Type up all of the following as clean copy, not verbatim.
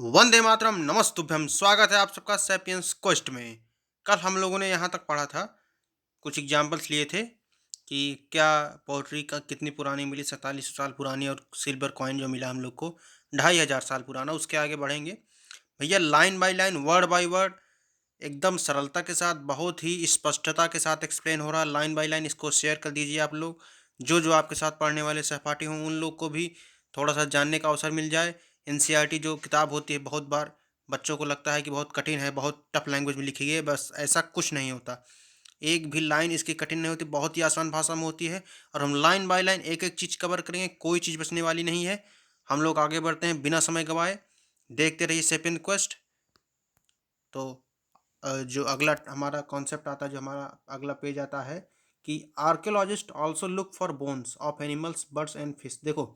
वंदे मातरम नमस्तुभ्यम। स्वागत है आप सबका सैपियंस क्वेस्ट में। कल हम लोगों ने यहाँ तक पढ़ा था, कुछ एग्जाम्पल्स लिए थे कि क्या पोट्री का कितनी पुरानी मिली, 4700 साल पुरानी, और सिल्वर कॉइन जो मिला हम लोग को 2500 साल पुराना। उसके आगे बढ़ेंगे भैया, line by line, word by word, एकदम सरलता के साथ, बहुत ही स्पष्टता के साथ एक्सप्लेन हो रहा है लाइन बाय लाइन। इसको शेयर कर दीजिए आप लोग, जो जो आपके साथ पढ़ने वाले सहपाठी हों उन लोग को भी थोड़ा सा जानने का अवसर मिल जाए। एनसीईआरटी जो किताब होती है, बहुत बार बच्चों को लगता है कि बहुत कठिन है, बहुत टफ लैंग्वेज में लिखी गई है। बस ऐसा कुछ नहीं होता, एक भी लाइन इसकी कठिन नहीं होती, बहुत ही आसान भाषा में होती है। और हम लाइन बाय लाइन एक एक चीज़ कवर करेंगे, कोई चीज़ बचने वाली नहीं है। हम लोग आगे बढ़ते हैं बिना समय गंवाए, देखते रहिए सेपियन क्वेस्ट। तो जो अगला हमारा कॉन्सेप्ट आता है, जो हमारा अगला पेज आता है कि archaeologist also look for bones of animals, birds and fish. देखो,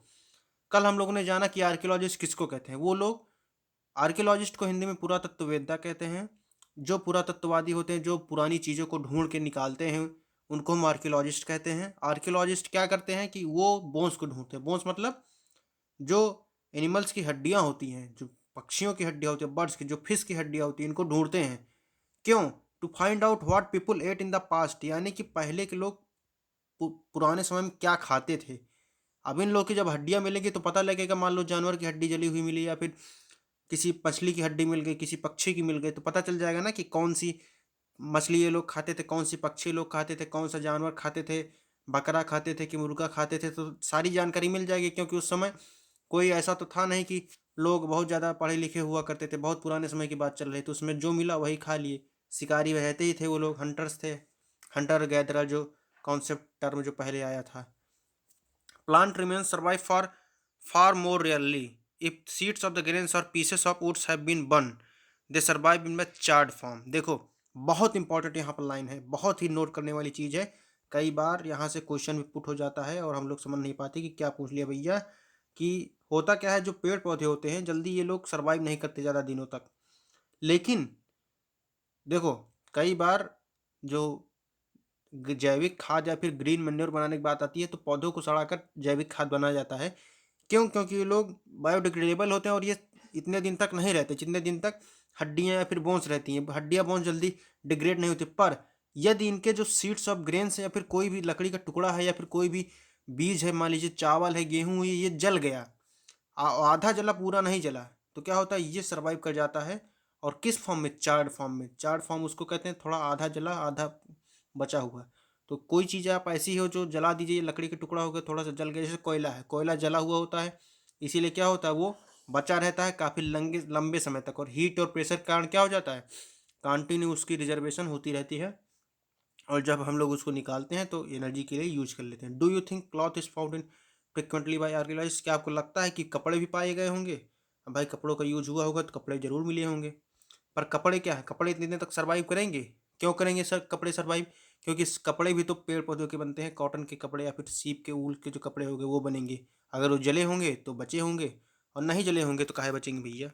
कल हम लोगों ने जाना कि आर्कियोलॉजिस्ट किसको कहते हैं। वो लोग, आर्कियोलॉजिस्ट को हिंदी में पुरातत्ववेत्ता कहते हैं। जो पुरातत्ववादी होते हैं, जो पुरानी चीज़ों को ढूंढ के निकालते हैं, उनको हम आर्कियोलॉजिस्ट कहते हैं। आर्कियोलॉजिस्ट क्या करते हैं कि वो बोन्स को ढूंढते हैं। बोन्स मतलब जो एनिमल्स की हड्डियां होती हैं, जो पक्षियों की हड्डियां होती है, बर्ड्स की, जो फिश की हड्डियां होती हैं, इनको ढूंढते हैं। क्यों? To find out what people ate in the past, यानी कि पहले के लोग पुराने समय में क्या खाते थे। अब इन लोग की जब हड्डियां मिलेंगी तो पता लगेगा। मान लो जानवर की हड्डी जली हुई मिली, या फिर किसी मछली की हड्डी मिल गई, किसी पक्षी की मिल गई, तो पता चल जाएगा ना कि कौन सी मछली ये लोग खाते थे, कौन सी पक्षी लोग खाते थे, कौन सा जानवर खाते थे, बकरा खाते थे कि मुर्गा खाते थे। तो सारी जानकारी मिल जाएगी, क्योंकि उस समय कोई ऐसा तो था नहीं कि लोग बहुत ज़्यादा पढ़े लिखे हुआ करते थे। बहुत पुराने समय की बात चल रही थी, उसमें जो मिला वही खा लिए। शिकारी रहते ही थे वो लोग, हंटर्स थे। हंटर गैदरर जो कॉन्सेप्ट टर्म जो पहले आया था। Plant remains survive for far more rarely if seeds of the grains or pieces of woods have been burned, they survive in the charred form। देखो, बहुत इंपॉर्टेंट यहाँ पर लाइन है, बहुत ही नोट करने वाली चीज़ है। कई बार यहाँ से क्वेश्चन भी पुट हो जाता है और हम लोग समझ नहीं पाते कि क्या पूछ लिया भैया। कि होता क्या है, जो पेड़ पौधे होते हैं जल्दी ये लोग सर्वाइव नहीं करते ज़्यादा दिनों तक। लेकिन देखो, कई बार जो जैविक खाद या फिर ग्रीन मैन्योर बनाने की बात आती है, तो पौधों को सड़ाकर जैविक खाद बनाया जाता है। क्यों? क्योंकि ये लोग बायोडिग्रेडेबल होते हैं और ये इतने दिन तक नहीं रहते जितने दिन तक हड्डियां या फिर बोन्स रहती हैं। हड्डियां बोन्स जल्दी डिग्रेड नहीं होती। पर यदि इनके जो सीड्स ऑफ ग्रेन्स है, या फिर कोई भी लकड़ी का टुकड़ा है, या फिर कोई भी बीज है, मान लीजिए चावल है, गेहूं है, ये जल गया, आधा जला पूरा नहीं जला, तो क्या होता है, ये सर्वाइव कर जाता है। और किस फॉर्म में? चार्ड फॉर्म में। चार्ड फॉर्म उसको कहते हैं, थोड़ा आधा जला आधा बचा हुआ। तो कोई चीज़ आप ऐसी हो जो जला दीजिए, लकड़ी का टुकड़ा हो गया, थोड़ा सा जल गया, जैसे कोयला है, कोयला जला हुआ होता है, इसीलिए क्या होता है, वो बचा रहता है काफ़ी लंबे लंबे समय तक। और हीट और प्रेशर के कारण क्या हो जाता है, कंटिन्यू उसकी रिजर्वेशन होती रहती है। और जब हम लोग उसको निकालते हैं तो एनर्जी के लिए यूज कर लेते हैं। Do you think cloth is found in frequently by archaeologist? क्या आपको लगता है कि कपड़े भी पाए गए होंगे? अब भाई, कपड़ों का यूज हुआ होगा तो कपड़े जरूर मिले होंगे। पर कपड़े क्या है, कपड़े इतने दिन तक सर्वाइव करेंगे? क्यों करेंगे सर कपड़े सर्वाइव? क्योंकि कपड़े भी तो पेड़ पौधों के बनते हैं। कॉटन के कपड़े या फिर सीप के ऊल के जो कपड़े होंगे वो बनेंगे। अगर वो जले होंगे तो बचे होंगे, और नहीं जले होंगे तो काहे बचेंगे भैया।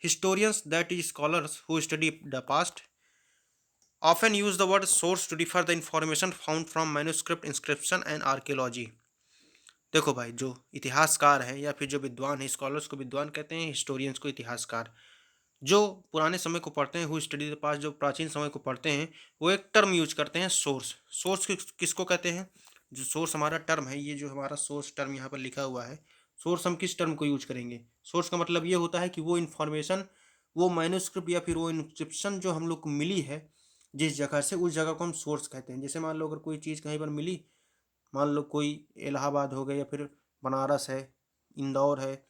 Historians, that is scholars who study the past, often use the word source to differ the information found from manuscript, inscription and archaeology। देखो भाई, जो इतिहासकार है या फिर जो विद्वान है, स्कॉलर्स को विद्वान कहते हैं, हिस्टोरियंस को इतिहासकार। जो पुराने समय को पढ़ते हैं, हु स्टडी द पास्ट, जो प्राचीन समय को पढ़ते हैं, वो एक टर्म यूज करते हैं, सोर्स। सोर्स किसको कहते हैं? जो सोर्स हमारा टर्म है, ये जो हमारा सोर्स टर्म यहाँ पर लिखा हुआ है, सोर्स हम किस टर्म को यूज करेंगे? सोर्स का मतलब ये होता है कि वो इन्फॉर्मेशन, वो मैन्युस्क्रिप्ट या फिर वो इंस्क्रिप्शन जो हम लोग को मिली है जिस जगह से, उस जगह को हम सोर्स कहते हैं। जैसे मान लो अगर कोई चीज़ कहीं पर मिली, मान लो कोई इलाहाबाद हो गया, या फिर बनारस है, इंदौर है,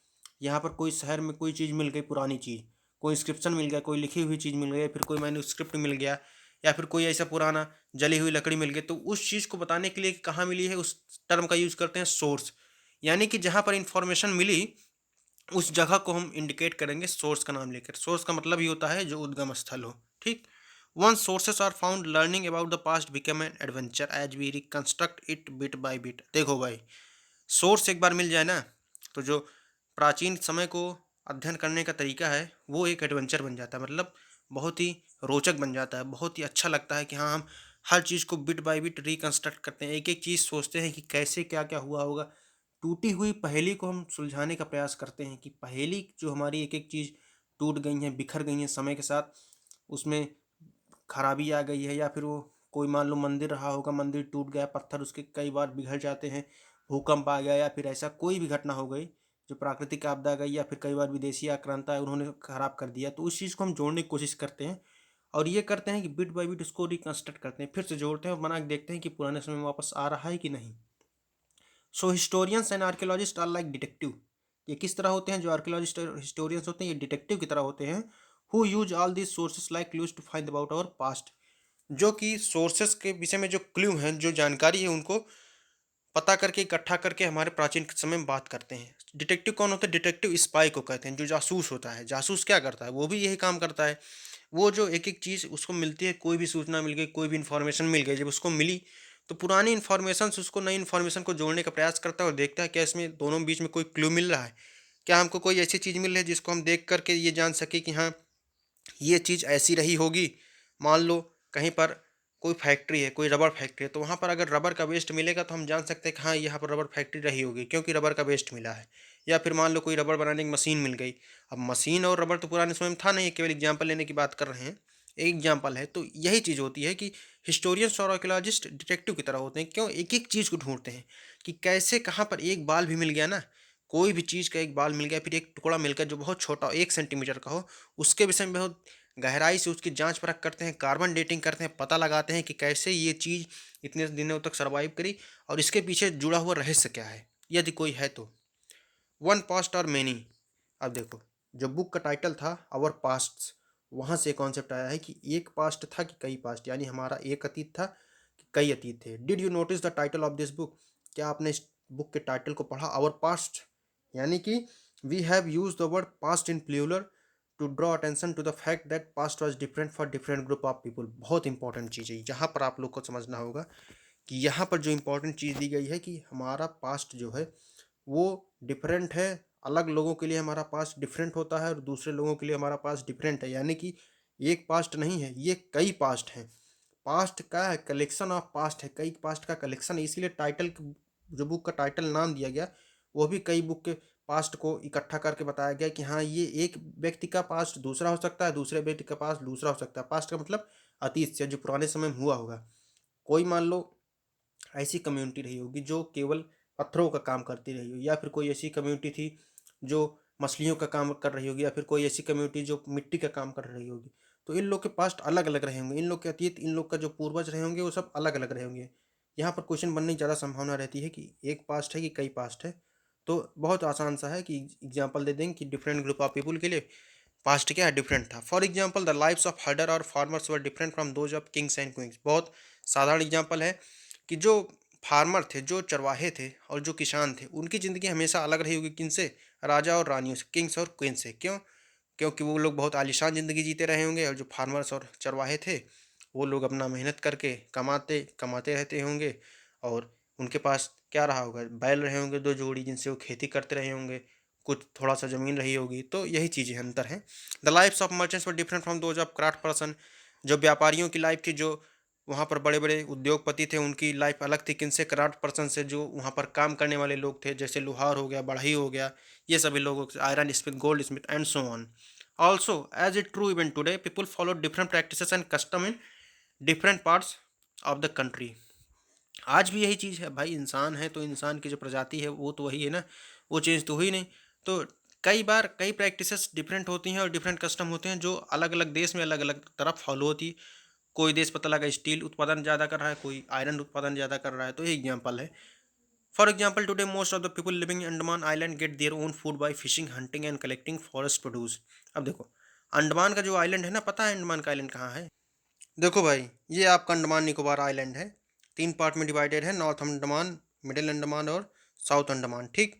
यहाँ पर कोई शहर में कोई चीज़ मिल गई, पुरानी चीज़, कोई इंस्क्रिप्शन मिल गया, कोई लिखी हुई चीज़ मिल गई, या फिर कोई मैन्युस्क्रिप्ट मिल गया, या फिर कोई ऐसा पुराना जली हुई लकड़ी मिल गई, तो उस चीज़ को बताने के लिए कि कहाँ मिली है, उस टर्म का यूज करते हैं सोर्स। यानी कि जहाँ पर इंफॉर्मेशन मिली, उस जगह को हम इंडिकेट करेंगे सोर्स का नाम लेकर। सोर्स का मतलब ही होता है जो उद्गम स्थल हो। ठीक। Once sources are found, learning about the past become an adventure as we reconstruct it bit by bit. देखो भाई, सोर्स एक बार मिल जाए ना, तो जो प्राचीन समय को अध्ययन करने का तरीका है वो एक एडवेंचर बन जाता है। मतलब बहुत ही रोचक बन जाता है, बहुत ही अच्छा लगता है कि हाँ, हम हर चीज़ को बिट बाय बिट रिकंस्ट्रक्ट करते हैं, एक एक चीज़ सोचते हैं कि कैसे क्या क्या हुआ होगा। टूटी हुई पहेली को हम सुलझाने का प्रयास करते हैं कि पहेली जो हमारी एक एक चीज़ टूट गई हैं, बिखर गई हैं समय के साथ, उसमें खराबी आ गई है, या फिर वो कोई मान लो मंदिर रहा होगा, मंदिर टूट गया, पत्थर उसके कई बार बिगड़ जाते हैं, भूकंप आ गया या फिर ऐसा कोई भी घटना हो गई जो प्राकृतिक आपदा आ गई, या फिर कई बार विदेशी आक्रांता है उन्होंने खराब कर दिया, तो उस चीज़ को हम जोड़ने की कोशिश करते हैं। और ये करते हैं कि बिट बाय बिट उसको रिकंस्ट्रक्ट करते हैं, फिर से जोड़ते हैं और बना के देखते हैं कि पुराने समय में वापस आ रहा है कि नहीं। So historians and archaeologist are like detective. ये किस तरह होते हैं जो आर्कियोलॉजिस्ट और हिस्टोरियंस होते हैं, ये डिटेक्टिव की तरह होते हैं। Who use all these sources like clues to find about our past. जो कि सोर्सेस के विषय में जो क्लू हैं, जो जानकारी है, उनको पता करके इकट्ठा करके हमारे प्राचीन के समय में बात करते हैं। डिटेक्टिव कौन होता है? डिटेक्टिव स्पाई को कहते हैं, जो जासूस होता है। जासूस क्या करता है? वो भी यही काम करता है। वो जो एक एक चीज़ उसको मिलती है, कोई भी सूचना मिल गई, कोई भी इन्फॉर्मेशन मिल गई, जब उसको मिली तो पुरानी इन्फॉर्मेशन से उसको नई इन्फॉर्मेशन को जोड़ने का प्रयास करता है और देखता है क्या इसमें दोनों बीच में कोई क्लू मिल रहा है, क्या हमको कोई ऐसी चीज़ मिल रही है जिसको हम देख करके ये जान सके कि हाँ, ये चीज़ ऐसी रही होगी। मान लो कहीं पर कोई फैक्ट्री है, कोई रबर फैक्ट्री है, तो वहाँ पर अगर रबर का वेस्ट मिलेगा तो हम जान सकते हैं कि हाँ, यहाँ पर रबर फैक्ट्री रही होगी क्योंकि रबर का वेस्ट मिला है। या फिर मान लो कोई रबर बनाने की मशीन मिल गई। अब मशीन और रबर तो पुराने समय में था नहीं, केवल एग्जाम्पल लेने की बात कर रहे हैं, एक एग्जाम्पल है। तो यही चीज़ होती है कि हिस्टोरियंस और आर्कियोलॉजिस्ट डिटेक्टिव की तरह होते हैं। क्यों? एक एक चीज़ को ढूंढते हैं कि कैसे कहाँ पर एक बाल भी मिल गया ना, कोई भी चीज़ का एक बाल मिल गया, फिर एक टुकड़ा मिल गया जो बहुत छोटा हो, 1 सेंटीमीटर का हो, उसके विषय में बहुत गहराई से उसकी जांच परख करते हैं, कार्बन डेटिंग करते हैं, पता लगाते हैं कि कैसे ये चीज़ इतने दिनों तक सर्वाइव करी और इसके पीछे जुड़ा हुआ रहस्य क्या है, यदि कोई है तो। वन पास्ट और मैनी। अब देखो, जो बुक का टाइटल था आवर पास्ट, वहाँ से कॉन्सेप्ट आया है कि एक पास्ट था कि कई पास्ट, यानी हमारा एक अतीत था कि कई अतीत थे। Did you notice the title of this book? क्या आपने इस बुक के टाइटल को पढ़ा? आवर पास्ट, यानी कि we have use the word past in plural to draw attention to the fact that past was different for different group of people. बहुत important चीज़ है, यहाँ पर आप लोग को समझना होगा कि यहाँ पर जो इंपॉर्टेंट चीज़ दी गई है कि हमारा पास्ट जो है वो डिफरेंट है। अलग लोगों के लिए हमारा पास्ट डिफरेंट होता है और दूसरे लोगों के लिए हमारा पास्ट डिफरेंट है, यानी कि एक पास्ट नहीं है, ये कई पास्ट हैं। पास्ट का है कलेक्शन ऑफ पास्ट है, कई पास्ट का कलेक्शन है, इसीलिए टाइटल, जो बुक का टाइटल नाम दिया गया, वो भी कई बुक के पास्ट को इकट्ठा करके बताया गया कि हाँ, ये एक व्यक्ति का पास्ट दूसरा हो सकता है, दूसरे व्यक्ति का पास्ट दूसरा हो सकता है। पास्ट का मतलब अतीत से, जो पुराने समय में हुआ होगा। कोई मान लो ऐसी कम्युनिटी रही होगी जो केवल पत्थरों का काम करती रही होगी, या फिर कोई ऐसी कम्युनिटी थी जो मछलियों का काम कर रही होगी, या फिर कोई ऐसी कम्युनिटी जो मिट्टी का काम कर रही होगी। तो इन लोग के पास्ट अलग अलग रहे होंगे, इन लोग के अतीत, इन लोग का जो पूर्वज रहे होंगे वो सब अलग अलग रहे होंगे। यहाँ पर क्वेश्चन बनने की ज़्यादा संभावना रहती है कि एक पास्ट है कि कई पास्ट है। तो बहुत आसान सा है कि एग्जाम्पल दे देंगे कि डिफरेंट ग्रुप ऑफ पीपल के लिए पास्ट क्या है, डिफरेंट था। For example the lifes of herder और farmers were different from those of kings and queens. बहुत साधारण एग्जाम्पल है कि जो फार्मर थे, जो चरवाहे थे और जो किसान थे, उनकी ज़िंदगी हमेशा अलग रही होगी किनसे? राजा और रानियों से, किंग्स और क्वीन से। क्यों? क्योंकि वो लोग बहुत आलीशान ज़िंदगी जीते रहे होंगे और जो फार्मर्स और चरवाहे थे वो लोग अपना मेहनत करके कमाते कमाते रहते होंगे, और उनके पास क्या रहा होगा? बैल रहे होंगे 2 जोड़ी, जिनसे वो खेती करते रहे होंगे, कुछ थोड़ा सा ज़मीन रही होगी। तो यही चीज़ें अंतर हैं। The lifes of merchants were different from those of craft person. जो व्यापारियों की लाइफ थी, जो वहाँ पर बड़े बड़े उद्योगपति थे, उनकी लाइफ अलग थी किनसे? क्राफ्ट पर्सन से, जो वहाँ पर काम करने वाले लोग थे, जैसे लोहार हो गया, बढ़ई हो गया, ये सभी लोगों से, iron smith, gold smith and so on. Also as it true even today people follow different practices and custom in different parts of the country. आज भी यही चीज़ है भाई, इंसान है तो इंसान की जो प्रजाति है वो तो वही है ना, वो चेंज तो हुई नहीं। तो कई बार कई प्रैक्टिसेस डिफरेंट होती हैं और डिफरेंट कस्टम होते हैं जो अलग अलग देश में अलग अलग तरफ फॉलो होती है। कोई देश पता लगा स्टील उत्पादन ज़्यादा कर रहा है, कोई आयरन उत्पादन ज़्यादा कर रहा है, तो ये एग्जाम्पल है। For example today most of the people living in Andaman island get their own food by fishing, hunting and collecting forest produce. अब देखो, अंडमान का जो आइलैंड है ना, पता है अंडमान का आइलैंड कहाँ है? देखो भाई, ये आपका अंडमान निकोबार आइलैंड है। 3 पार्ट में डिवाइडेड है, नॉर्थ अंडमान, मिडिल अंडमान और साउथ अंडमान। ठीक,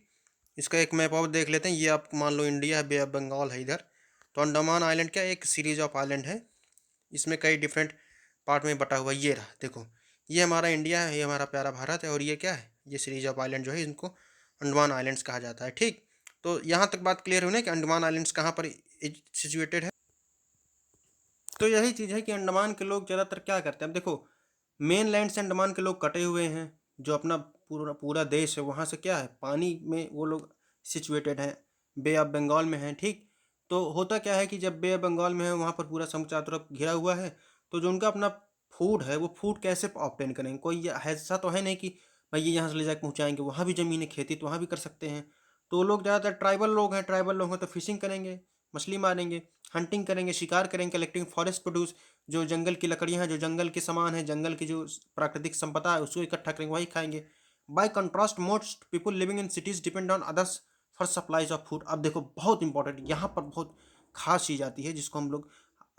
इसका एक मैप और देख लेते हैं। ये आप मान लो इंडिया है, बे ऑफ बंगाल है इधर। तो अंडमान आइलैंड क्या, एक सीरीज ऑफ आइलैंड है, इसमें कई डिफरेंट पार्ट में बटा हुआ। ये रहा देखो, ये हमारा इंडिया है, ये हमारा प्यारा भारत है, और ये क्या है? ये सीरीज ऑफ आइलैंड जो है, इनको अंडमान आइलैंड्स कहा जाता है। ठीक, तो यहाँ तक बात क्लियर हुई ना कि अंडमान आइलैंड्स कहाँ पर सिचुएटेड है। तो यही चीज़ है कि अंडमान के लोग ज़्यादातर क्या करते हैं। अब देखो, मेन लैंड से अंडमान के लोग कटे हुए हैं, जो अपना पूरा पूरा देश है वहाँ से क्या है, पानी में वो लोग सिचुएटेड हैं, बे ऑफ बंगाल में हैं। ठीक, तो होता क्या है कि जब बे बंगाल में है वहाँ पर पूरा समुद्र चारों तरफ घिरा हुआ है, तो जो उनका अपना फूड है वो फूड कैसे ऑब्टेन करेंगे? कोई ऐसा तो है नहीं कि भाई ये यहाँ से ले जाके पहुँचाएँगे, वहाँ भी ज़मीन है, खेती तो वहाँ भी कर सकते हैं। तो वो लोग ज़्यादातर ट्राइबल लोग हैं तो फिशिंग करेंगे, मछली मारेंगे, हंटिंग करेंगे, शिकार करेंगे, कलेक्टिंग फॉरेस्ट प्रोड्यूस, जो जंगल की लकड़ियाँ हैं, जो जंगल के सामान है, जंगल की जो प्राकृतिक संपदा है उसको इकट्ठा करेंगे, वही खाएँगे। Bye contrast most people living in cities depend on others for supplies of food. अब देखो बहुत इंपॉर्टेंट यहाँ पर बहुत खास चीज़ आती है जिसको हम लोग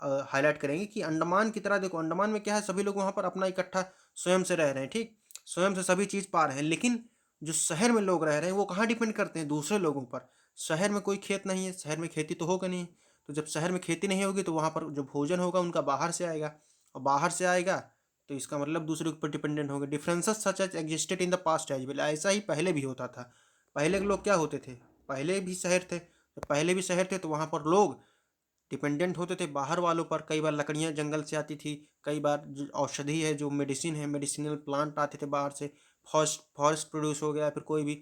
हाईलाइट करेंगे कि अंडमान की तरह देखो, अंडमान में क्या है, सभी लोग वहाँ पर अपना इकट्ठा स्वयं से रह रहे हैं, ठीक, स्वयं से सभी चीज़ पा रहे हैं। लेकिन जो शहर में लोग रह रहे हैं वो कहाँ डिपेंड करते हैं? दूसरे लोगों पर। शहर में कोई खेत नहीं है, शहर में खेती तो होगा नहीं, तो जब शहर में खेती नहीं होगी तो वहाँ पर जो भोजन होगा उनका बाहर से आएगा, और बाहर से आएगा तो इसका मतलब दूसरे के ऊपर डिपेंडेंट होगा। Differences such as existed in the past as well, ऐसा ही पहले भी होता था। पहले के लोग क्या होते थे? पहले भी शहर थे, तो पहले भी शहर थे तो वहाँ पर लोग डिपेंडेंट होते थे बाहर वालों पर। कई बार लकड़ियाँ जंगल से आती थी, कई बार जो औषधि है, जो मेडिसिन है, मेडिसिनल प्लांट आते थे बाहर से, फॉरेस्ट फॉरेस्ट प्रोड्यूस हो गया, फिर कोई भी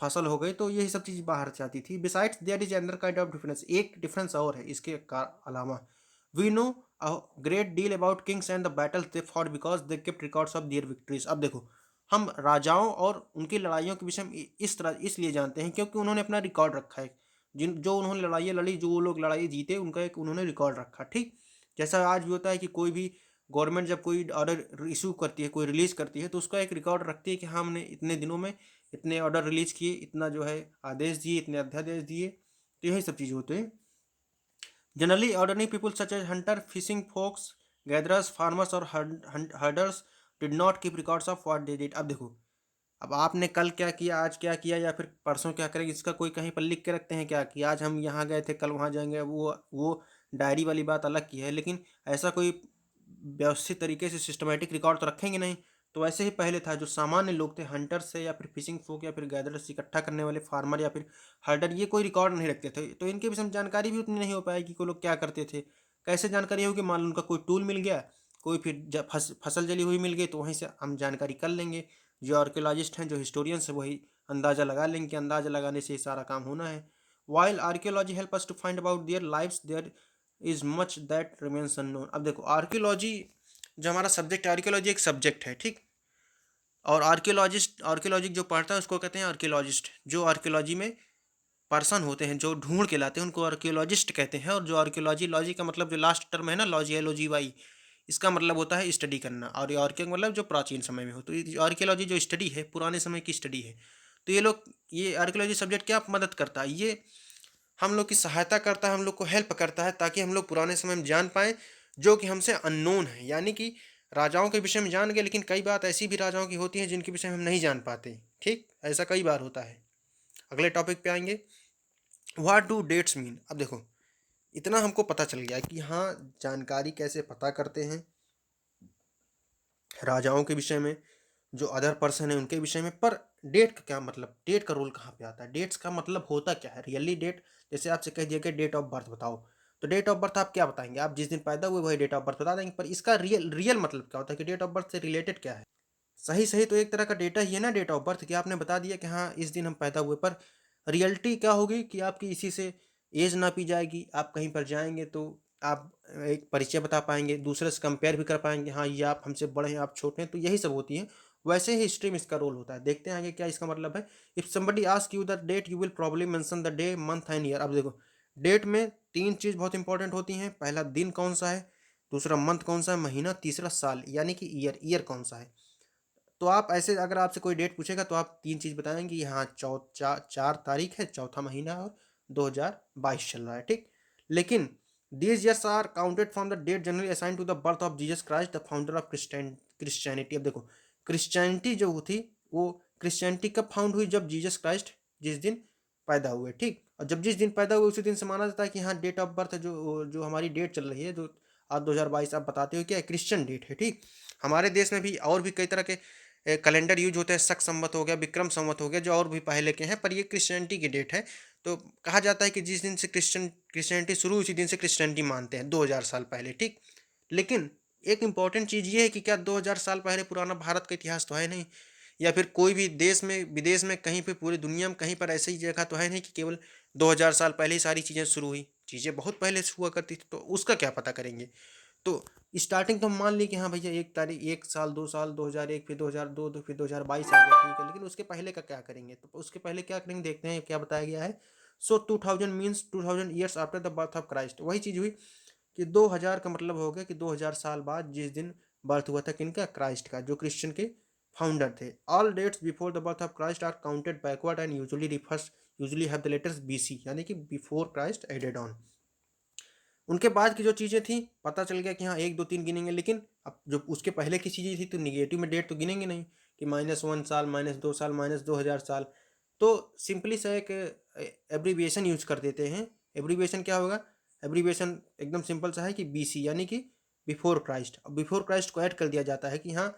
फसल हो गई, तो यही सब चीज़ बाहर से आती थी। Besides there is another kind of difference, एक डिफरेंस और है इसके अलावा। We know a great deal about kings and the battles they fought because they kept records of their victories. अब देखो, हम राजाओं और उनकी लड़ाइयों के विषय में इस तरह इसलिए जानते हैं क्योंकि उन्होंने अपना रिकॉर्ड रखा है। जिन जो उन्होंने लड़ाइयाँ लड़ी, जो वो लोग लड़ाई जीते, उनका एक उन्होंने रिकॉर्ड रखा, ठीक। जैसा आज भी होता है कि कोई भी गवर्नमेंट जब कोई ऑर्डर इशू करती है, कोई रिलीज़ करती है, तो उसका एक रिकॉर्ड रखती है कि हाँ हमने इतने दिनों में इतने ऑर्डर रिलीज़ किए, इतना जो है आदेश दिए, इतने अध्यादेश दिए, तो यही सब चीज़ होते हैं। Generally ordinary people such as hunter, fishing folks, gatherers, farmers और herders did not keep records of what they did. अब देखो, अब आपने कल क्या किया, आज क्या किया, या फिर परसों क्या करेंगे, इसका कोई कहीं पर लिख के रखते हैं क्या कि आज हम यहाँ गए थे, कल वहाँ जाएंगे? वो डायरी वाली बात अलग की है, लेकिन ऐसा कोई व्यवस्थित तरीके से सिस्टमेटिक रिकॉर्ड तो रखेंगे नहीं। तो ऐसे ही पहले था, जो सामान्य लोग थे, हंटर्स से या फिर फिशिंग फोक या फिर गैदरर्स, इकट्ठा करने वाले फार्मर या फिर हर्डर, ये कोई रिकॉर्ड नहीं रखते थे, तो इनके विषय में जानकारी भी उतनी नहीं हो पाएगी कि वो लोग क्या करते थे। कैसे जानकारी होगी? मान लो उनका कोई टूल मिल गया, कोई फिर फसल जली हुई मिल गई, तो वहीं से हम जानकारी कर लेंगे। जो आर्कियोलॉजिस्ट हैं, जो हिस्टोरियंस हैं, वही अंदाज़ा लगा लेंगे कि अंदाज़ा लगाने से ही सारा काम होना है। While archaeology help us to find about their lives, there is much that remains unknown. अब देखो, आर्कियोलॉजी जो हमारा सब्जेक्ट है, आर्कियोलॉजी एक सब्जेक्ट है, ठीक। और आर्कियोलॉजी जो पढ़ता है उसको कहते हैं आर्कियोलॉजिस्ट। जो आर्कियोलॉजी में पर्सन होते हैं, जो ढूंढ के लाते हैं, उनको आर्कियोलॉजिस्ट कहते हैं। और जो आर्कियोलॉजी, लॉजी का मतलब जो लास्ट टर्म है ना, लॉजी एल ओ जी वाई, इसका मतलब होता है स्टडी करना, और ये आर्कियो का मतलब जो प्राचीन समय में हो। तो ये आर्कियोलॉजी जो स्टडी है, पुराने समय की स्टडी है। तो ये आर्कियोलॉजी सब्जेक्ट क्या मदद करता है? ये हम लोग की सहायता करता है, हम लोग को हेल्प करता है, ताकि हम लोग पुराने समय में जान पाएँ जो कि हमसे अननोन है। यानी कि राजाओं के विषय में जान गए, लेकिन कई बात ऐसी भी राजाओं की होती हैं जिनके विषय में हम नहीं जान पाते, ठीक? ऐसा कई बार होता है। अगले टॉपिक पे आएँगे, व्हाट डू डेट्स मीन? अब देखो, इतना हमको पता चल गया कि हाँ, जानकारी कैसे पता करते हैं राजाओं के विषय में, जो अदर पर्सन है उनके विषय में, पर डेट का क्या मतलब? डेट का रोल कहाँ पे आता है? डेट्स का मतलब होता क्या है रियली? डेट, जैसे आपसे कह दिया कि डेट ऑफ बर्थ बताओ, तो डेट ऑफ बर्थ आप क्या बताएंगे? आप जिस दिन पैदा हुए वही डेट ऑफ बर्थ बता देंगे, पर इसका रियल रियल मतलब क्या होता है कि डेट ऑफ बर्थ से रिलेटेड क्या है? सही सही तो एक तरह का डेटा ही है ना डेट ऑफ बर्थ, कि आपने बता दिया कि हाँ इस दिन हम पैदा हुए, पर रियलिटी क्या होगी कि आपकी इसी से एज नापी जाएगी। आप कहीं पर जाएंगे तो आप एक परिचय बता पाएंगे, दूसरे से कंपेयर भी कर पाएंगे, हाँ ये आप हमसे बड़े हैं, आप छोटे हैं, तो यही सब होती है। वैसे ही हिस्ट्री में इसका रोल होता है। देखते हैं आगे क्या इसका मतलब है। If somebody ask you the date, you will probably mention the day, month and year. अब देखो, डेट में तीन चीज़ बहुत इंपॉर्टेंट होती हैं। पहला दिन कौन सा है, दूसरा मंथ कौन सा है, महीना, तीसरा साल यानी कि ईयर, ईयर कौन सा है। तो आप ऐसे अगर आपसे कोई डेट पूछेगा तो आप तीन चीज़ बताएंगे कि हाँ 4 तारीख है, चौथा महीना और 2022 चल रहा है, ठीक। लेकिन these years are counted from the date generally assign to the birth of Jesus Christ, the founder of Christianity. अब देखो, क्रिश्चियनिटी जो थी, वो क्रिश्चियनिटी कब फाउंड हुई? जब जीसस क्राइस्ट जिस दिन पैदा हुए, ठीक। और जब जिस दिन पैदा हुए उसी दिन से माना जाता है कि हाँ डेट ऑफ बर्थ, जो जो हमारी डेट चल रही है, जो आज 2022 आप बताते हो क्या है, क्रिश्चियन डेट है, ठीक। हमारे देश में भी और भी कई तरह के कैलेंडर यूज होते हैं। शक संवत हो गया, विक्रम संवत हो गया, जो और भी पहले के हैं, पर ये क्रिश्चियनिटी की डेट है। तो कहा जाता है कि जिस दिन से क्रिश्चियनिटी शुरू, उसी दिन से क्रिश्चियनिटी मानते हैं, 2000 साल पहले, ठीक। लेकिन एक इंपॉर्टेंट चीज़ ये है कि क्या 2000 साल पहले पुराना भारत का इतिहास तो है नहीं, या फिर कोई भी देश में, विदेश में, कहीं पे पूरी दुनिया में कहीं पर ऐसी जगह तो है नहीं कि केवल 2000 साल पहले ही सारी चीज़ें शुरू हुई। चीज़ें बहुत पहले से हुआ करती थी, तो उसका क्या पता करेंगे। तो स्टार्टिंग तो हम मान ली कि हाँ भैया 1 तारीख 1 साल 2 साल 2001 फिर 2002 तो फिर 2022 आ गया, ठीक है, लेकिन उसके पहले का क्या करेंगे, तो उसके पहले क्या करेंगे देखते हैं क्या बताया गया है। सो 2000 means 2000 years after the birth of Christ, वही चीज़ हुई कि 2000 का मतलब हो गया कि 2000 साल बाद जिस दिन बर्थ हुआ था किनका, क्राइस्ट का, जो क्रिश्चियन के फाउंडर थे। All dates before the birth of Christ are counted backward and usually have the letters BC, यानी कि बिफोर क्राइस्ट एडेड ऑन। उनके बाद की जो चीज़ें थी पता चल गया कि हाँ 1 2 3 गिनेंगे, लेकिन अब जो उसके पहले की चीज़ें थी तो निगेटिव में डेट तो गिनेंगे नहीं कि -1 साल, -2 साल, -2000 साल। तो सिंपली सा एक एब्रीविएशन यूज कर देते हैं। एब्रीविएशन क्या होगा, एब्रीविएशन एकदम सिंपल सा है कि बीसी, यानी कि बिफोर क्राइस्ट। अब बिफोर क्राइस्ट को ऐड कर दिया जाता है कि हाँ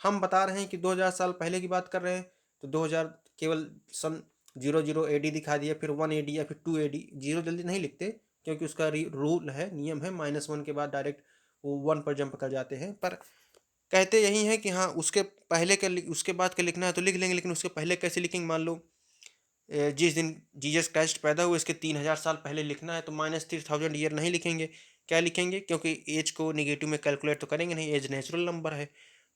हम बता रहे हैं कि 2000 साल पहले की बात कर रहे हैं, तो 2000 केवल सन 00 एडी दिखा दिया, फिर 1 एडी या फिर 2 एडी। जीरो जल्दी नहीं लिखते क्योंकि उसका रूल है, नियम है, -1 के बाद डायरेक्ट वो 1 पर जंप कर जाते हैं। पर कहते यही है कि हाँ उसके पहले का उसके बाद का लिखना है तो लिख लेंगे, लेकिन उसके पहले कैसे लिखेंगे, मान लो जिस दिन जीसस क्राइस्ट पैदा हुए इसके 3000 साल पहले लिखना है तो -3000 ईयर नहीं लिखेंगे। क्या लिखेंगे, क्योंकि एज को निगेटिव में कैलकुलेट तो करेंगे नहीं, एज नेचुरल नंबर है।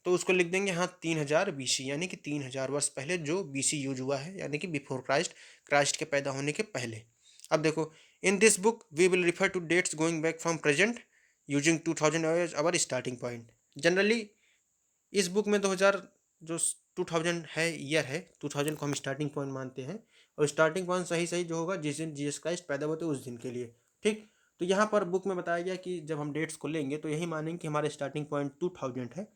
तो उसको लिख देंगे हाँ 3000 बीसी, यानी कि 3000 वर्ष पहले जो बीसी यूज हुआ है, यानी कि बिफोर क्राइस्ट, क्राइस्ट के पैदा होने के पहले। अब देखो, in this book we will refer to dates going back from present using 2000 as our starting point. Generally इस बुक में 2000 जो 2000 है ईयर है, 2000 को हम स्टार्टिंग पॉइंट मानते हैं, और स्टार्टिंग पॉइंट सही सही जो होगा जिस दिन जीसस क्राइस्ट पैदा हुए थे उस दिन के लिए, ठीक। तो यहाँ पर बुक में बताया गया कि जब हम डेट्स को लेंगे तो यही मानेंगे कि हमारे स्टार्टिंग पॉइंट 2000 है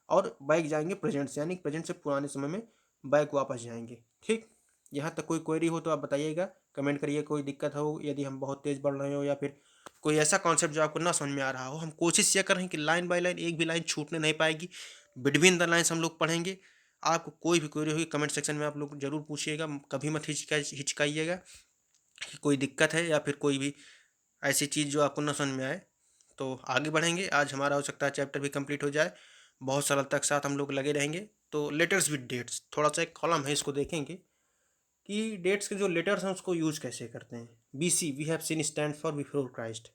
और बैक जाएंगे प्रेजेंट से, यानी प्रेजेंट से पुराने समय में बैक वापस जाएंगे, ठीक। यहाँ तक कोई क्वेरी हो तो आप बताइएगा, कमेंट करिए, कोई दिक्कत हो यदि हम बहुत तेज़ बढ़ रहे हो या फिर कोई ऐसा कॉन्सेप्ट जो आपको ना समझ में आ रहा हो। हम कोशिश ये कर रहे हैं कि लाइन बाय लाइन एक भी लाइन छूटने नहीं पाएगी, बिटवीन द लाइन्स हम लोग पढ़ेंगे। आपको कोई भी क्वेरी होगी कमेंट सेक्शन में आप लोग जरूर पूछिएगा, कभी मत हिचकाइएगा कि कोई दिक्कत है या फिर कोई भी ऐसी चीज़ जो आपको ना समझ में आए। तो आगे बढ़ेंगे, आज हमारा हो सकता है चैप्टर भी कंप्लीट हो जाए, बहुत सरलता के साथ हम लोग लगे रहेंगे। तो लेटर्स विद डेट्स, थोड़ा सा एक कॉलम है, इसको देखेंगे कि डेट्स के जो लेटर्स हैं उसको यूज कैसे करते हैं। BC we have seen stand for before Christ.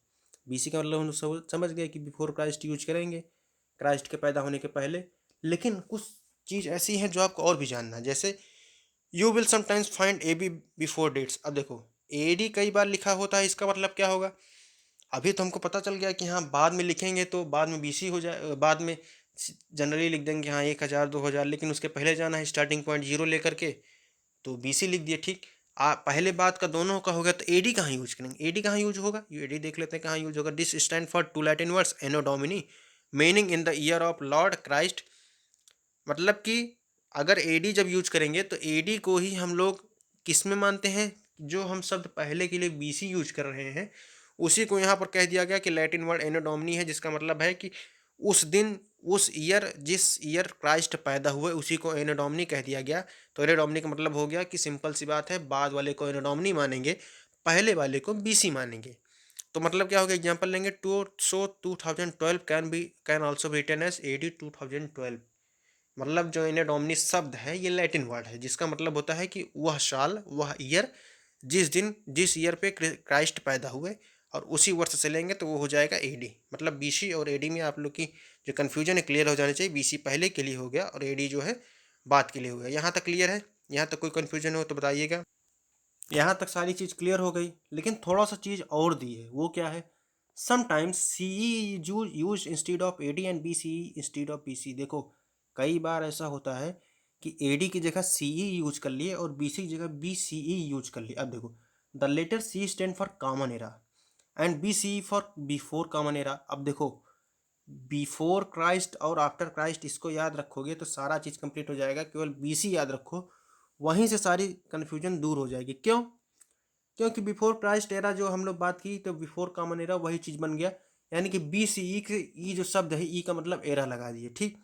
BC का मतलब हम लोग समझ गए कि बिफोर क्राइस्ट यूज करेंगे, क्राइस्ट के पैदा होने के पहले। लेकिन कुछ चीज़ ऐसी हैं जो आपको और भी जानना है, जैसे you will sometimes find A B before dates. अब देखो ए डी कई बार लिखा होता है, इसका मतलब क्या होगा। अभी तो हमको पता चल गया कि हाँ बाद में लिखेंगे तो बाद में बीसी हो जाए, बाद में जनरली लिख देंगे हाँ 1000 2000, लेकिन उसके पहले जाना है स्टार्टिंग पॉइंट जीरो लेकर के, तो बीसी लिख दिए, ठीक। पहले बात का दोनों का हो गया, तो एडी कहाँ यूज करेंगे, एडी कहाँ यूज होगा, ये एडी देख लेते हैं कहाँ यूज होगा। This stand for two Latin words anno domini meaning in the year of lord Christ. मतलब कि अगर एडी जब यूज करेंगे तो एडी को ही हम लोग किस में मानते हैं, जो हम शब्द पहले के लिए बीसी यूज कर रहे हैं उसी को यहाँ पर कह दिया गया कि लैटिन वर्ड एनो डोमिनी है, जिसका मतलब है कि उस दिन उस ईयर जिस ईयर क्राइस्ट पैदा हुए उसी को एनो डोमिनी कह दिया गया। तो एनो डोमिनी का मतलब हो गया कि सिंपल सी बात है, बाद वाले को एनो डोमिनी मानेंगे, पहले वाले को बीसी मानेंगे। तो मतलब क्या होगा, एग्जांपल लेंगे, two so 2012 can also be written as AD 2012। मतलब जो इन्हें डोमिनी शब्द है ये लैटिन वर्ड है, जिसका मतलब होता है कि वह साल वह ईयर जिस दिन जिस ईयर पे क्राइस्ट पैदा हुए, और उसी वर्ष से लेंगे तो वो हो जाएगा एडी। मतलब बीसी और एडी में आप लोग की जो कन्फ्यूजन है क्लियर हो जानी चाहिए, बीसी पहले के लिए हो गया और एडी जो है बाद के लिए हो गया। यहाँ तक क्लियर है, यहाँ तक कोई कन्फ्यूजन हो तो बताइएगा। यहाँ तक सारी चीज़ क्लियर हो गई, लेकिन थोड़ा सा चीज़ और दी है, वो क्या है, sometimes C use instead of AD and B C instead of B C. देखो कई बार ऐसा होता है कि एडी की जगह सी यूज कर लिए और बी सी की जगह बी सी यूज कर लिए। अब देखो the letter C stand for common era and B C for before common era. अब देखो बिफोर क्राइस्ट और आफ्टर क्राइस्ट इसको याद रखोगे तो सारा चीज़ कंप्लीट हो जाएगा, केवल बी सी याद रखो, वहीं से सारी कन्फ्यूजन दूर हो जाएगी। क्यों, क्योंकि बिफोर क्राइस्ट एरा जो हम लोग बात की तो बिफोर कॉमन एरा वही चीज़ बन गया, यानी कि बी सी ई के ई जो शब्द है ई का मतलब एरा लगा दिए, ठीक।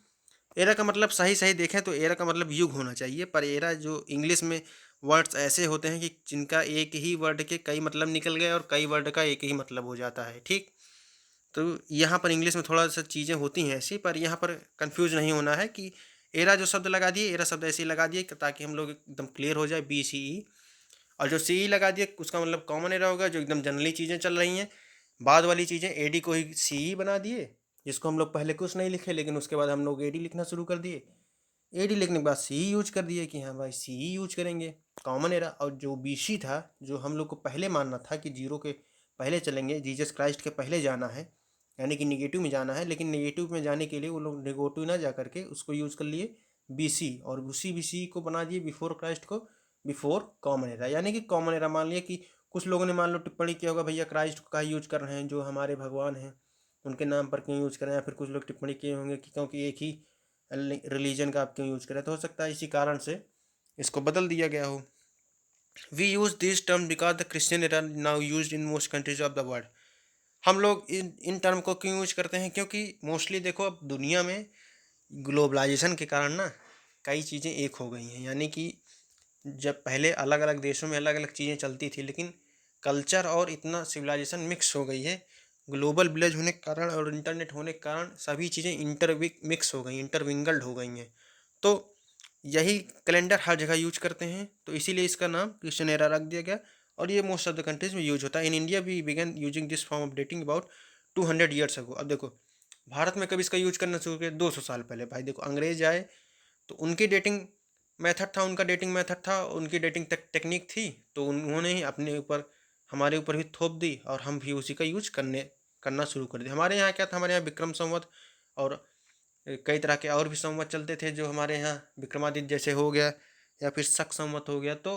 एरा का मतलब सही सही देखें तो एरा का मतलब युग होना चाहिए, पर एरा जो इंग्लिश में वर्ड्स ऐसे होते हैं कि जिनका एक ही वर्ड के कई मतलब निकल गए और कई वर्ड का एक ही मतलब हो जाता है, ठीक। तो यहाँ पर इंग्लिश में थोड़ा सा चीज़ें होती हैं ऐसी, पर यहाँ पर कंफ्यूज नहीं होना है कि एरा जो शब्द लगा दिए, एरा शब्द ऐसे ही लगा दिए ताकि हम लोग एकदम क्लियर हो जाए, बी सी ई। और जो सी ई लगा दिया उसका मतलब कॉमन एरा होगा, जो एकदम जनरली चीज़ें चल रही हैं। बाद वाली चीज़ें ए डी को ही सी ई बना दिए, जिसको हम लोग पहले कुछ नहीं लिखे, लेकिन उसके बाद हम लोग ए डी लिखना शुरू कर दिए। ए डी लिखने के बाद सी ई यूज कर दिए कि हाँ भाई सी ई यूज करेंगे, कॉमन एरा। और जो बी सी था, जो हम लोग को पहले मानना था कि जीरो के पहले चलेंगे, जीसस क्राइस्ट के पहले जाना है, यानी कि निगेटिव में जाना है, लेकिन निगेटिव में जाने के लिए वो लोग नेगेटिव ना जा करके उसको यूज़ कर लिए बी सी, और उसी बी सी को बना दिए बिफोर क्राइस्ट को बिफोर कॉमन एरा। यानी कि कॉमन एरा मान लिया कि कुछ लोगों ने मान लो टिप्पणी किया होगा भैया क्राइस्ट का यूज कर रहे हैं, जो हमारे भगवान हैं उनके नाम पर क्यों यूज कर रहे हैं, या फिर कुछ लोग टिप्पणी किए होंगे कि क्योंकि एक ही रिलीजन का आप क्यों यूज करें, तो हो सकता है इसी कारण से इसको बदल दिया गया हो। We use this term because the Christian era now use in most countries of the world. हम लोग इन टर्म को क्यों यूज करते हैं, क्योंकि मोस्टली देखो अब दुनिया में ग्लोबलाइजेशन के कारण ना कई चीज़ें एक हो गई हैं। यानी कि जब पहले अलग अलग देशों में अलग अलग चीज़ें चलती थी, लेकिन कल्चर और इतना सिविलाइजेशन मिक्स हो गई है ग्लोबल विलेज होने के कारण और इंटरनेट होने के कारण, सभी चीज़ें मिक्स हो गई, इंटरविंगल्ड हो गई हैं। तो यही कैलेंडर हर जगह यूज करते हैं, तो इसीलिए इसका नाम क्रिश्चियन एरा रख दिया गया। और ये मोस्ट ऑफ द कंट्रीज में यूज होता है। इन इंडिया भी began using this form of dating about 200 years ago. अब देखो भारत में कभी इसका यूज करना शुरू किया 200 साल पहले। भाई देखो अंग्रेज आए तो उनकी डेटिंग मेथड था, उनका डेटिंग मेथड था, उनकी डेटिंग टेक्निक थी, तो उन्होंने ही अपने ऊपर हमारे ऊपर भी थोप दी और हम भी उसी का यूज करना शुरू कर दिया। हमारे यहाँ क्या था, हमारे यहाँ विक्रम संवत और कई तरह के और भी संवत चलते थे, जो हमारे यहाँ विक्रमादित्य जैसे हो गया या फिर शक संवत हो गया। तो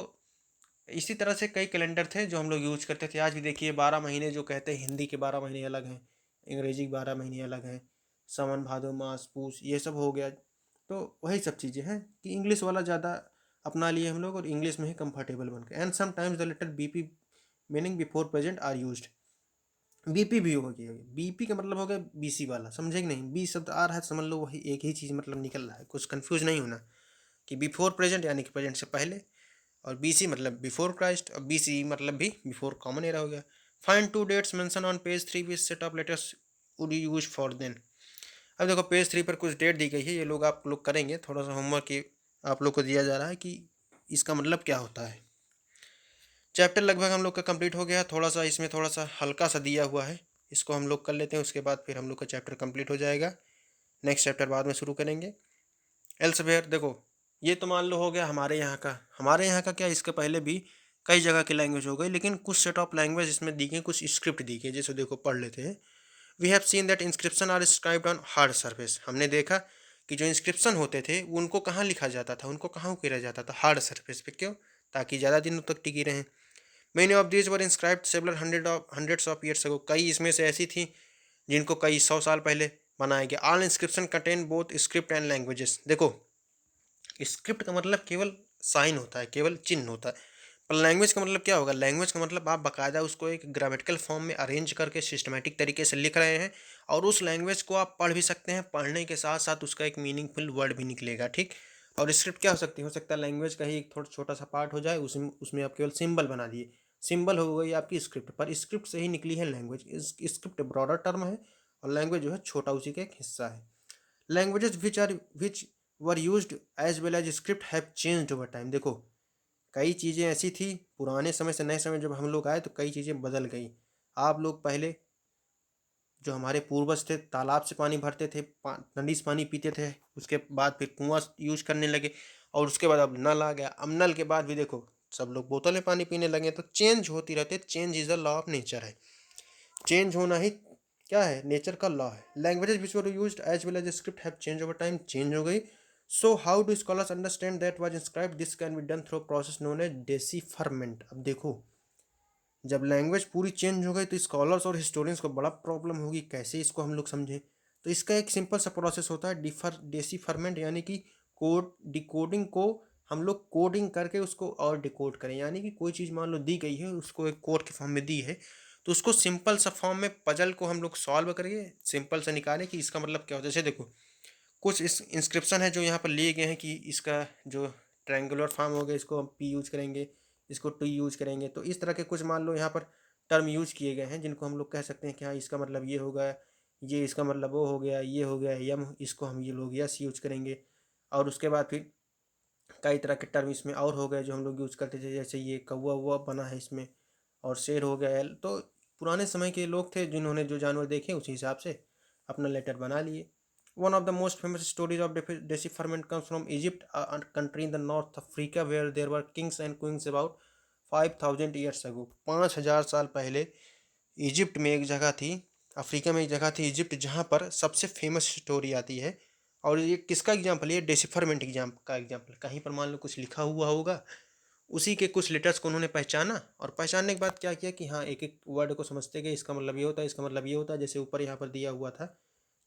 इसी तरह से कई कैलेंडर थे जो हम लोग यूज करते थे। आज भी देखिए 12 महीने जो कहते हैं, हिंदी के 12 महीने अलग हैं, अंग्रेजी के 12 महीने अलग हैं, सावन भादो मास पूस ये सब हो गया। तो वही सब चीज़ें हैं कि इंग्लिश वाला ज़्यादा अपना लिए हम लोग और इंग्लिश में ही कंफर्टेबल बन गए। And sometimes the letter BP meaning before present are used. BP भी हो गया, बीपी का मतलब हो गया बीसी वाला, समझे कि नहीं। बी शब्द आ रहा है, समझ लो वही एक ही चीज़ मतलब निकल रहा है, कुछ कंफ्यूज नहीं होना कि बिफोर प्रेजेंट यानी कि प्रेजेंट से पहले, और बीसी मतलब बिफोर क्राइस्ट, और बीसी मतलब भी बिफोर कॉमन एरा हो गया। Find two dates mention on page 3 which set of letters would you use for then. अब देखो पेज 3 पर कुछ डेट दी गई है, ये लोग आप लोग करेंगे, थोड़ा सा होमवर्क ये आप लोग को दिया जा रहा है कि इसका मतलब क्या होता है। चैप्टर लगभग हम लोग का कंप्लीट हो गया, थोड़ा सा इसमें थोड़ा सा हल्का सा दिया हुआ है, इसको हम लोग कर लेते हैं, उसके बाद फिर हम लोग का चैप्टर कंप्लीट हो जाएगा। नेक्स्ट चैप्टर बाद में शुरू करेंगे। एल्सवेयर देखो ये तो मान लो हो गया हमारे यहाँ का। हमारे यहाँ का क्या, इसके पहले भी कई जगह की लैंग्वेज हो गई, लेकिन कुछ सेट ऑफ लैंग्वेज इसमें दी गई, कुछ स्क्रिप्ट दी गई। जैसे देखो पढ़ लेते हैं। We have seen that inscription are scribed on hard surface. हमने देखा कि जो इंस्क्रिप्शन होते थे उनको कहाँ लिखा जाता था, उनको कहाँ उकेरा जाता था, हार्ड सरफेस पे। क्यों? ताकि ज़्यादा दिनों तक टिकी रहें। Many of these were inscribed several hundreds of years ago. कई इसमें से ऐसी थी जिनको कई 100 साल पहले बनाया गया। All inscription contain both script and languages. देखो स्क्रिप्ट का मतलब केवल साइन होता है, केवल चिन्ह होता है, पर लैंग्वेज का मतलब क्या होगा? लैंग्वेज का मतलब आप बाकायदा उसको एक ग्रामेटिकल फॉर्म में अरेंज करके सिस्टमेटिक तरीके से लिख रहे हैं, और उस लैंग्वेज को आप पढ़ भी सकते हैं, पढ़ने के साथ साथ उसका एक मीनिंगफुल वर्ड भी निकलेगा, ठीक। और स्क्रिप्ट क्या हो सकती है? हो सकता है लैंग्वेज का ही एक थोड़ा छोटा सा पार्ट हो जाए, उसमें उसमें आप केवल सिंबल बना दिए, सिंबल हो गई आपकी स्क्रिप्ट। पर स्क्रिप्ट से ही निकली है लैंग्वेज। स्क्रिप्ट ब्रॉडर टर्म है और लैंग्वेज जो है छोटा उसी का एक हिस्सा है। Languages which were used as well as script have changed over time. देखो कई चीज़ें ऐसी थी पुराने समय से नए समय जब हम लोग आए तो कई चीज़ें बदल गई। आप लोग पहले जो हमारे पूर्वज थे तालाब से पानी भरते थे, नदी से पानी पीते थे, उसके बाद फिर कुआं यूज करने लगे, और उसके बाद अब नल आ गया। अब नल के बाद भी देखो सब लोग बोतल में पानी पीने लगे। तो चेंज होती रहती है, change is the law of nature है। चेंज होना ही क्या है? नेचर का लॉ है। Languages which were used as well as script have change over time. Change हो गई। So how do scholars understand that was inscribed? This can be done through process known as decipherment. अब देखो जब language पूरी change हो गई तो scholars और हिस्टोरियंस को बड़ा प्रॉब्लम होगी, कैसे इसको हम लोग समझें। तो इसका एक सिंपल सा प्रोसेस होता है डेसिफरमेंट, यानी कि कोड डिकोडिंग को हम लोग कोडिंग करके उसको और डिकोड करें। यानी कि कोई चीज़ मान लो दी गई है, उसको एक कोड के फॉर्म में दी है, तो उसको सिंपल सा फॉर्म में पजल को हम लोग सॉल्व करिए, सिंपल से निकालें कि इसका मतलब क्या होता है। जैसे देखो कुछ इस इंस्क्रिप्शन है जो यहाँ पर लिए गए हैं कि इसका जो ट्रायंगुलर फॉर्म हो गया इसको हम पी यूज करेंगे, इसको टी यूज करेंगे। तो इस तरह के कुछ मान लो यहाँ पर टर्म यूज किए गए हैं जिनको हम लोग कह सकते हैं कि हाँ इसका मतलब ये होगा, ये इसका मतलब वो हो गया, ये हो गया यम, इसको हम ये लोग यस यूज करेंगे। और उसके बाद फिर कई तरह के टर्म इसमें और हो गए जो हम लोग यूज़ करते थे, जैसे ये कौवा वुआ बना है इसमें, और शेर हो गया एल। तो पुराने समय के लोग थे जिन्होंने जो जानवर देखे उसी हिसाब से अपना लेटर बना लिए। One of the most famous stories of decipherment comes from Egypt, a country in the North Africa where there were kings and queens about 5000 years ago. 5000 साल पहले इजिप्ट में एक जगह थी, अफ्रीका में एक जगह थी इजिप्ट, जहाँ पर सबसे फेमस स्टोरी आती है। और ये किसका एग्जाम्पल है? ये डेसिफरमेंट एग्जाम का एग्जाम्पल। कहीं पर मान लो कुछ लिखा हुआ होगा, उसी के कुछ लेटर्स को उन्होंने पहचाना, और पहचानने के बाद क्या किया कि हाँ एक एक वर्ड को समझते गए, इसका मतलब ये होता है, इसका मतलब ये होता है। जैसे ऊपर यहाँ पर दिया हुआ था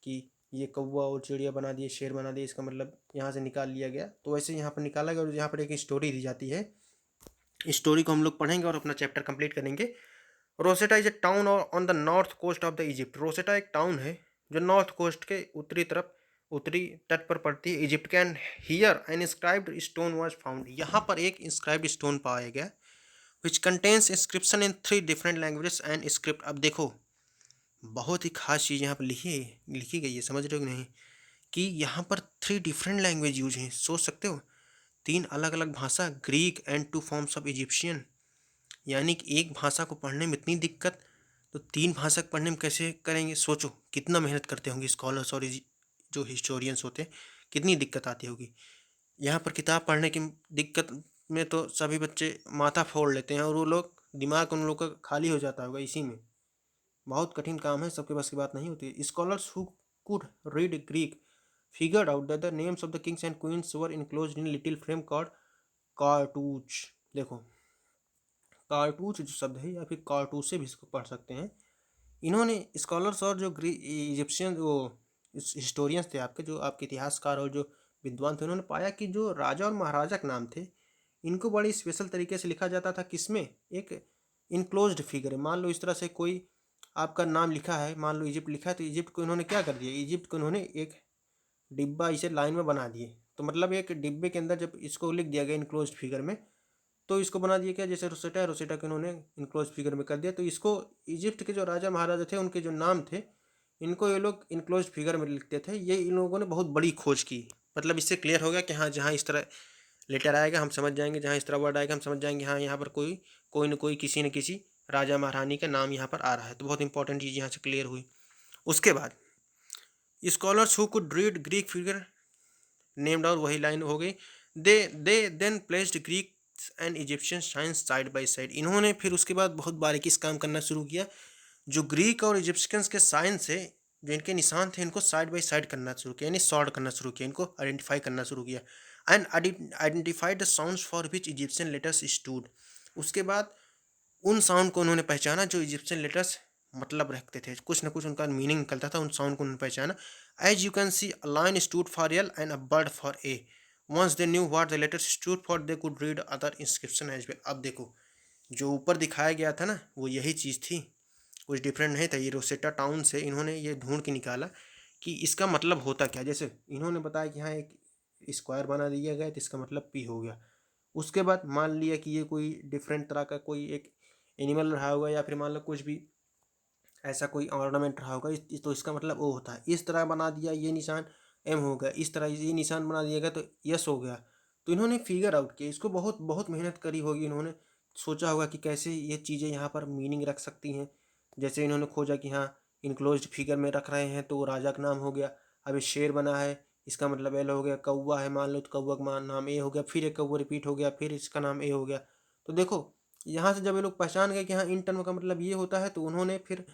कि ये कौवा और चिड़िया बना दिए, शेर बना दिए, इसका मतलब यहाँ से निकाल लिया गया। तो वैसे यहाँ पर निकाला गया और यहाँ पर एक स्टोरी दी जाती है। इस स्टोरी को हम लोग पढ़ेंगे और अपना चैप्टर कंप्लीट करेंगे। Rosetta is a town on the north coast of the Egypt. Rosetta एक टाउन है जो नॉर्थ कोस्ट के उत्तरी तरफ, उत्तरी तट पर पड़ती है। Egypt can here an inscribed stone was found. यहाँ पर एक इंस्क्राइब्ड स्टोन पाया गया which contains inscription in 3 different languages and script. अब देखो, बहुत ही खास चीज़ यहाँ पर लिखी गई है, समझ रहे हो कि नहीं, कि यहाँ पर 3 डिफरेंट लैंग्वेज यूज हैं। सोच सकते हो, 3 अलग अलग भाषा, Greek and 2 forms of Egyptian. यानी कि एक भाषा को पढ़ने में इतनी दिक्कत, तो 3 भाषा को पढ़ने में कैसे करेंगे? सोचो कितना मेहनत करते होंगे स्कॉलर्स और जो हिस्टोरियंस होते हैं, कितनी दिक्कत आती होगी। यहाँ पर किताब पढ़ने की दिक्कत में तो सभी बच्चे माथा फोड़ लेते हैं, और वो लोग दिमाग उन लोग का खाली हो जाता होगा इसी में। बहुत कठिन काम है, सबके बस की बात नहीं होती। Scholars who could read Greek figured out that the names of the kings and queens were enclosed in a little frame called cartouche। देखो, कारटूच जो शब्द है, या फिर कारटूस से भी इसको पढ़ सकते हैं। इन्होंने स्कॉलर्स और जो इजिप्शियन वो हिस्टोरियंस थे आपके, जो आपके इतिहासकार और जो विद्वान थे, उन्होंने पाया कि जो राजा और महाराजा के नाम थे, इनको बड़ी स्पेशल तरीके से लिखा जाता था। किसमें? एक इनक्लोज्ड फिगर है। मान लो इस तरह से कोई आपका नाम लिखा है, मान लो इजिप्ट लिखा है, तो इजिप्ट को इन्होंने क्या कर दिया, इजिप्ट को इन्होंने एक डिब्बा इसे लाइन में बना दिए। तो मतलब एक डिब्बे के अंदर जब इसको लिख दिया गया इनक्लोज्ड फिगर में, तो इसको बना दिया क्या, जैसे रोसेटा है, रोसेटा को इन्होंने इनक्लोज फिगर में कर दिया। तो इसको इजिप्ट के जो राजा महाराजा थे, उनके जो नाम थे, इनको ये लोग इनक्लोज फिगर में लिखते थे। ये इन लोगों ने बहुत बड़ी खोज की। मतलब इससे क्लियर हो गया कि हाँ, जहाँ इस तरह लेटर आएगा हम समझ जाएंगे, जहाँ इस तरह वर्ड आएगा हम समझ जाएंगे, हाँ यहाँ पर कोई कोई न कोई किसी न किसी राजा महारानी का नाम यहाँ पर आ रहा है। तो बहुत इंपॉर्टेंट चीज़ यहाँ से क्लियर हुई। उसके बाद scholars who could read Greek figure named, और वही लाइन हो गई। They then placed Greek and Egyptian signs side by side. इन्होंने फिर उसके बाद बहुत बारीकी से काम करना शुरू किया। जो ग्रीक और इजिप्शियंस के साइंस है, जो इनके निशान थे, इनको साइड बाय साइड करना शुरू किया, यानी सॉर्ट करना शुरू किया, इनको आइडेंटिफाई करना शुरू किया। And identified the sounds for which Egyptian letters stood. उसके बाद उन साउंड को उन्होंने पहचाना जो इजिप्शियन लेटर्स मतलब रखते थे, कुछ ना कुछ उनका मीनिंग निकलता था, उन साउंड को उन्होंने पहचाना। As you can see a line stood for L and a bird for A. Once they knew what the letters stood for they could read other inscription as well. अब देखो, जो ऊपर दिखाया गया था ना, वो यही चीज़ थी, कुछ डिफरेंट नहीं था। ये रोसेटा टाउन से इन्होंने ये ढूंढ के निकाला कि इसका मतलब होता क्या। जैसे इन्होंने बताया कि हाँ एक स्क्वायर बना दिया गया, तो इसका मतलब पी हो गया। उसके बाद मान लिया कि ये कोई डिफरेंट तरह का कोई एक एनिमल रहा होगा, या फिर मान लो कुछ भी ऐसा कोई ऑर्नामेंट रहा होगा, तो इसका मतलब ओ होता है। इस तरह बना दिया, ये निशान एम हो गया, इस तरह ये निशान बना दिया गया तो यस हो गया। तो इन्होंने फिगर आउट किया, इसको बहुत बहुत मेहनत करी होगी। इन्होंने सोचा होगा कि कैसे ये चीज़ें यहाँ पर मीनिंग रख सकती हैं। जैसे इन्होंने खोजा कि हाँ इनक्लोज्ड फिगर में रख रहे हैं, तो वो राजा का नाम हो गया। अब ये शेर बना है, इसका मतलब एल हो गया। कौवा है मान लो, तो कौवा का नाम ए हो गया। फिर एक कौवा रिपीट हो गया, फिर इसका नाम ए हो गया। तो देखो, यहाँ से जब ये लोग पहचान गए कि हाँ इन टर्म का मतलब ये होता है, तो उन्होंने फिर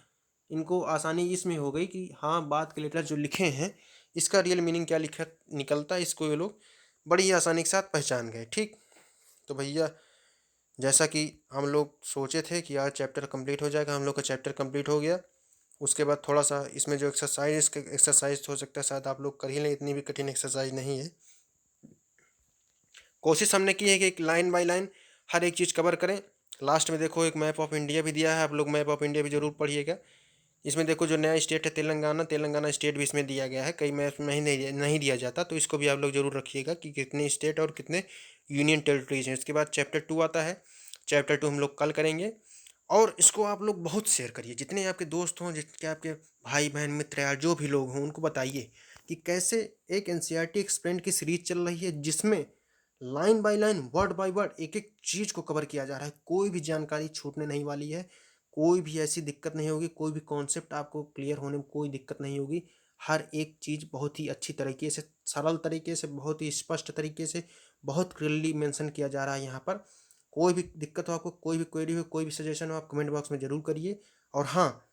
इनको आसानी इसमें हो गई कि हाँ बात के लेटर जो लिखे हैं, इसका रियल मीनिंग क्या लिखा निकलता है, इसको ये लोग बड़ी ही आसानी के साथ पहचान गए। ठीक, तो भैया जैसा कि हम लोग सोचे थे कि आज चैप्टर कंप्लीट हो जाएगा, हम लोग का चैप्टर कंप्लीट हो गया। उसके बाद थोड़ा सा इसमें जो एक्सरसाइज हो सकता है शायद आप लोग कर ही लें, इतनी भी कठिन एक्सरसाइज नहीं है। कोशिश हमने की है कि एक लाइन बाय लाइन हर एक चीज़ कवर करें। लास्ट में देखो एक मैप ऑफ इंडिया भी दिया है, आप लोग मैप ऑफ इंडिया भी ज़रूर पढ़िएगा। इसमें देखो जो नया स्टेट है तेलंगाना, तेलंगाना स्टेट भी इसमें दिया गया है। कई मैप में ही नहीं दिया जाता, तो इसको भी आप लोग जरूर रखिएगा कि कितने स्टेट और कितने यूनियन टेरिटरीज हैं। इसके बाद चैप्टर 2 आता है, चैप्टर 2 हम लोग कल करेंगे। और इसको आप लोग बहुत शेयर करिए, जितने आपके दोस्त हों, जितने आपके भाई बहन मित्र यार जो भी लोग हों, उनको बताइए कि कैसे एक एनसीईआरटी एक्सप्लेन की सीरीज चल रही है, जिसमें line by line, word by word एक-एक चीज़ को कवर किया जा रहा है। कोई भी जानकारी छूटने नहीं वाली है, कोई भी ऐसी दिक्कत नहीं होगी, कोई भी कॉन्सेप्ट आपको क्लियर होने में कोई दिक्कत नहीं होगी। हर एक चीज़ बहुत ही अच्छी तरीके से, सरल तरीके से, बहुत ही स्पष्ट तरीके से, बहुत क्लियरली मेंशन किया जा रहा है यहाँ पर। कोई भी दिक्कत हो आपको, कोई भी क्वेरी हो, कोई भी सजेशन हो, आप कमेंट बॉक्स में ज़रूर करिए। और हाँ,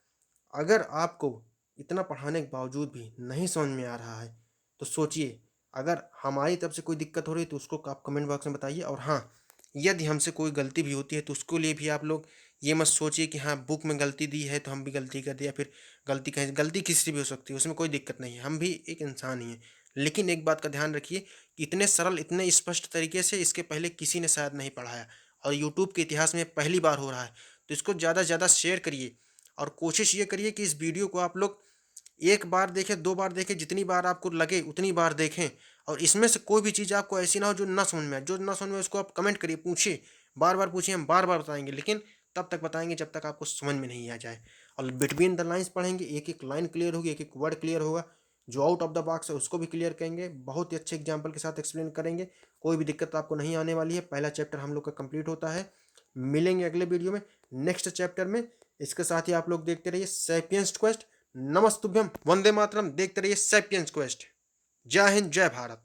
अगर आपको इतना पढ़ाने के बावजूद भी नहीं समझ में आ रहा है, तो सोचिए, अगर हमारी तरफ से कोई दिक्कत हो रही है तो उसको आप कमेंट बॉक्स में बताइए। और हाँ, यदि हमसे कोई गलती भी होती है तो उसको लिए भी आप लोग ये मत सोचिए कि हाँ, बुक में गलती दी है तो हम भी गलती कर दिया, फिर गलती किसी से भी हो सकती है, उसमें कोई दिक्कत नहीं है, हम भी एक इंसान ही हैं। लेकिन एक बात का ध्यान रखिए कि इतने सरल, इतने स्पष्ट तरीके से इसके पहले किसी ने शायद नहीं पढ़ाया, और यूट्यूब के इतिहास में पहली बार हो रहा है। तो इसको ज़्यादा से ज़्यादा शेयर करिए, और कोशिश ये करिए कि इस वीडियो को आप लोग 1 बार देखें, 2 बार देखें, जितनी बार आपको लगे उतनी बार देखें। और इसमें से कोई भी चीज़ आपको ऐसी ना हो जो ना समझ में आए। जो ना समझ में आए उसको आप कमेंट करिए, पूछिए, बार-बार पूछिए, हम बार-बार बताएँगे, लेकिन तब तक बताएँगे जब तक आपको समझ में नहीं आ जाए। और बिटवीन द लाइन्स पढ़ेंगे, एक-एक लाइन क्लियर होगी, एक-एक वर्ड क्लियर होगा। जो आउट ऑफ द बॉक्स है उसको भी क्लियर करेंगे, बहुत ही अच्छे एग्जाम्पल के साथ एक्सप्लेन करेंगे। कोई भी दिक्कत आपको नहीं आने वाली है। पहला चैप्टर हम लोग का कंप्लीट होता है। मिलेंगे अगले वीडियो में नेक्स्ट चैप्टर में। इसके साथ ही आप लोग देखते रहिए सैपियंस क्वेस्ट। नमस्तुभ्यम, वंदे मातरम। देखते रहिए सैपियंस क्वेस्ट। जय हिंद, जय भारत।